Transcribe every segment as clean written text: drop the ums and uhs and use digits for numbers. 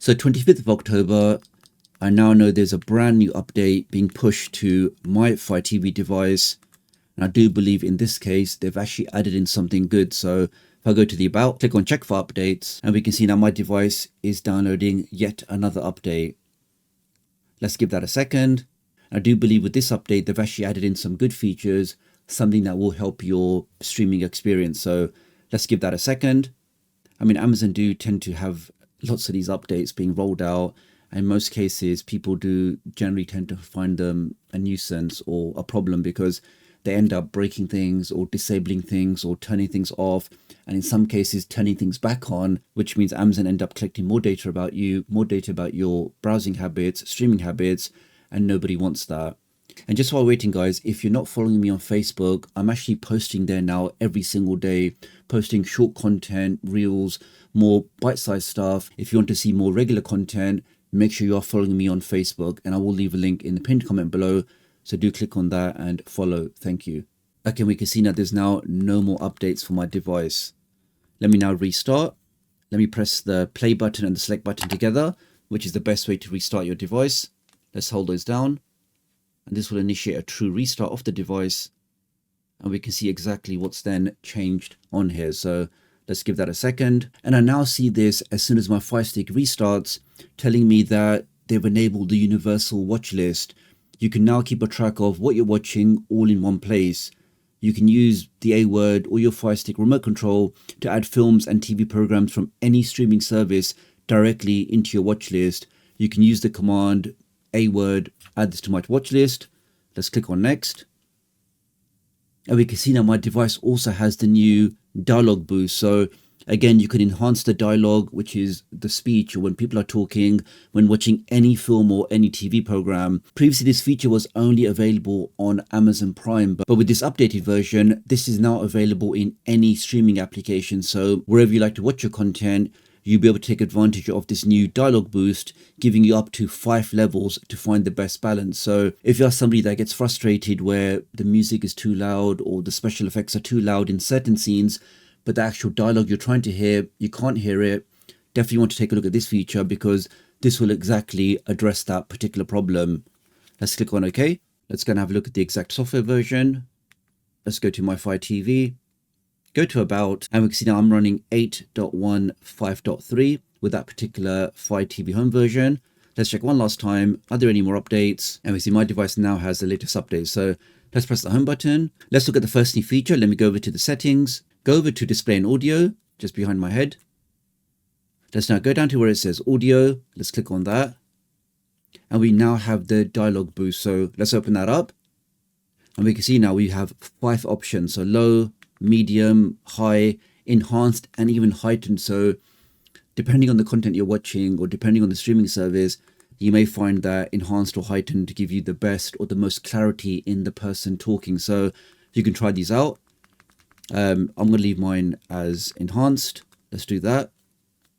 So 25th of October, I now know there's a brand new update being pushed to my Fire TV device. And I do believe in this case, they've actually added in something good. So if I go to the About, click on Check for Updates, and we can see now my device is downloading yet another update. Let's give that a second. I do believe with this update, they've actually added in some good features, something that will help your streaming experience. So let's give that a second. I mean, Amazon do tend to have lots of these updates being rolled out. In most cases, people do generally tend to find them a nuisance or a problem because they end up breaking things or disabling things or turning things off. And in some cases, turning things back on, which means Amazon end up collecting more data about you, more data about your browsing habits, streaming habits, and nobody wants that. And just while waiting, guys, if you're not following me on Facebook, I'm actually posting there now every single day, posting short content, reels, more bite-sized stuff. If you want to see more regular content, make sure you are following me on Facebook, and I will leave a link in the pinned comment below. So do click on that and follow. Thank you. Okay, we can see now there's now no more updates for my device. Let me now restart. Let me press the play button and the select button together, which is the best way to restart your device. Let's hold those down. And this will initiate a true restart of the device. And we can see exactly what's then changed on here. So let's give that a second. And I now see this as soon as my Firestick restarts, telling me that they've enabled the universal watch list. You can now keep a track of what you're watching all in one place. You can use the A word or your Firestick remote control to add films and TV programs from any streaming service directly into your watch list. You can use the command A word, add this to my watch list. Let's click on next. And we can see now my device also has the new dialogue boost. So again, you can enhance the dialogue, which is the speech or when people are talking, when watching any film or any TV program. Previously, this feature was only available on Amazon Prime, but with this updated version, this is now available in any streaming application. So wherever you like to watch your content, you'll be able to take advantage of this new dialogue boost, giving you up to 5 levels to find the best balance. So if you're somebody that gets frustrated where the music is too loud or the special effects are too loud in certain scenes, but the actual dialogue you're trying to hear, you can't hear it, definitely want to take a look at this feature because this will exactly address that particular problem. Let's click on OK. Let's go and have a look at the exact software version. Let's go to my Fire TV, go to About, and we can see now I'm running 8.1.5.3 with that particular Fire TV home version. Let's check one last time. Are there any more updates? And we see my device now has the latest updates. So let's press the home button. Let's look at the first new feature. Let me go over to the settings. Go over to display and audio, just behind my head. Let's now go down to where it says audio. Let's click on that. And we now have the dialogue boost. So let's open that up. And we can see now we have 5 options. So low, medium, high, enhanced, and even heightened. So depending on the content you're watching or depending on the streaming service, you may find that enhanced or heightened to give you the best or the most clarity in the person talking. So you can try these out. I'm going to leave mine as enhanced. Let's do that.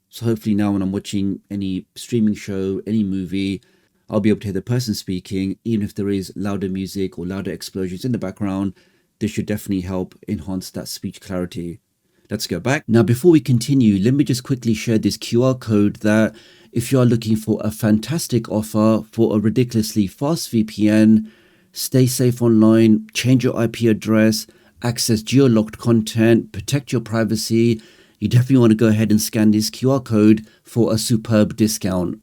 So hopefully now when I'm watching any streaming show, any movie, I'll be able to hear the person speaking, even if there is louder music or louder explosions in the background. This should definitely help enhance that speech clarity. Let's go back. Now, before we continue, let me just quickly share this QR code that if you are looking for a fantastic offer for a ridiculously fast VPN, stay safe online, change your IP address, access geo-locked content, protect your privacy, you definitely want to go ahead and scan this QR code for a superb discount.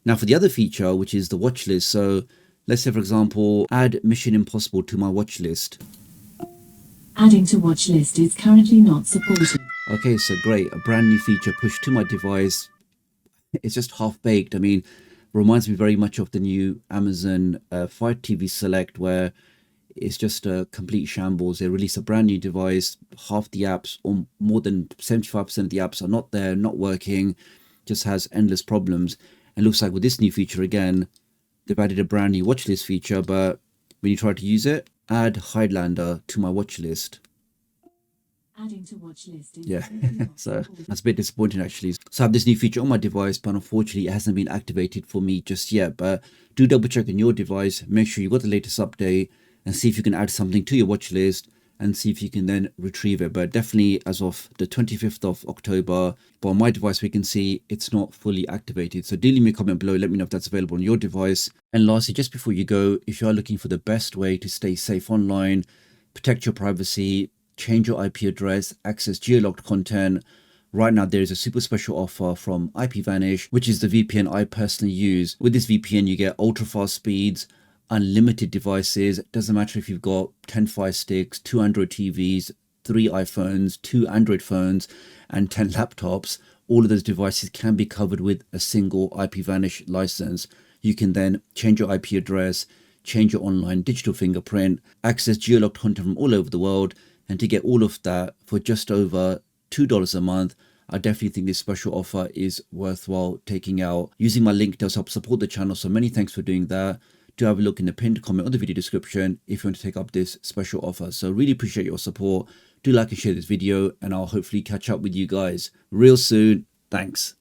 Now for the other feature, which is the watch list. So let's say, for example, add Mission Impossible to my watch list. Adding to watch list is currently not supported. Okay, so great. A brand new feature pushed to my device. It's just half baked. I mean, reminds me very much of the new Amazon Fire TV Select, where it's just a complete shambles. They release a brand new device, half the apps or more than 75% of the apps are not there, not working, just has endless problems. And looks like with this new feature again, they've added a brand new watch list feature, but when you try to use it, add Highlander to my watch list. Adding to watch list. Yeah, so that's a bit disappointing actually. So I have this new feature on my device, but unfortunately it hasn't been activated for me just yet. But do double check on your device, make sure you got the latest update and see if you can add something to your watch list. and see if you can then retrieve it. But definitely as of the 25th of October, but on my device, we can see it's not fully activated. So do leave me a comment below. Let me know if that's available on your device. And lastly, just before you go, if you are looking for the best way to stay safe online, protect your privacy, change your IP address, access geologged content, right now there is a super special offer from IPVanish, which is the VPN I personally use. With this VPN, you get ultra fast speeds, unlimited devices. It doesn't matter if you've got 10 Fire Sticks, 2 Android TVs, 3 iPhones, 2 Android phones, and 10 laptops. All of those devices can be covered with a single IPVanish license. You can then change your IP address, change your online digital fingerprint, access geologged content from all over the world, and to get all of that for just over $2 a month, I definitely think this special offer is worthwhile taking out. Using my link does help support the channel, so many thanks for doing that. Do have a look in the pinned comment or the video description if you want to take up this special offer. So really appreciate your support. Do like and share this video, and I'll hopefully catch up with you guys real soon. Thanks.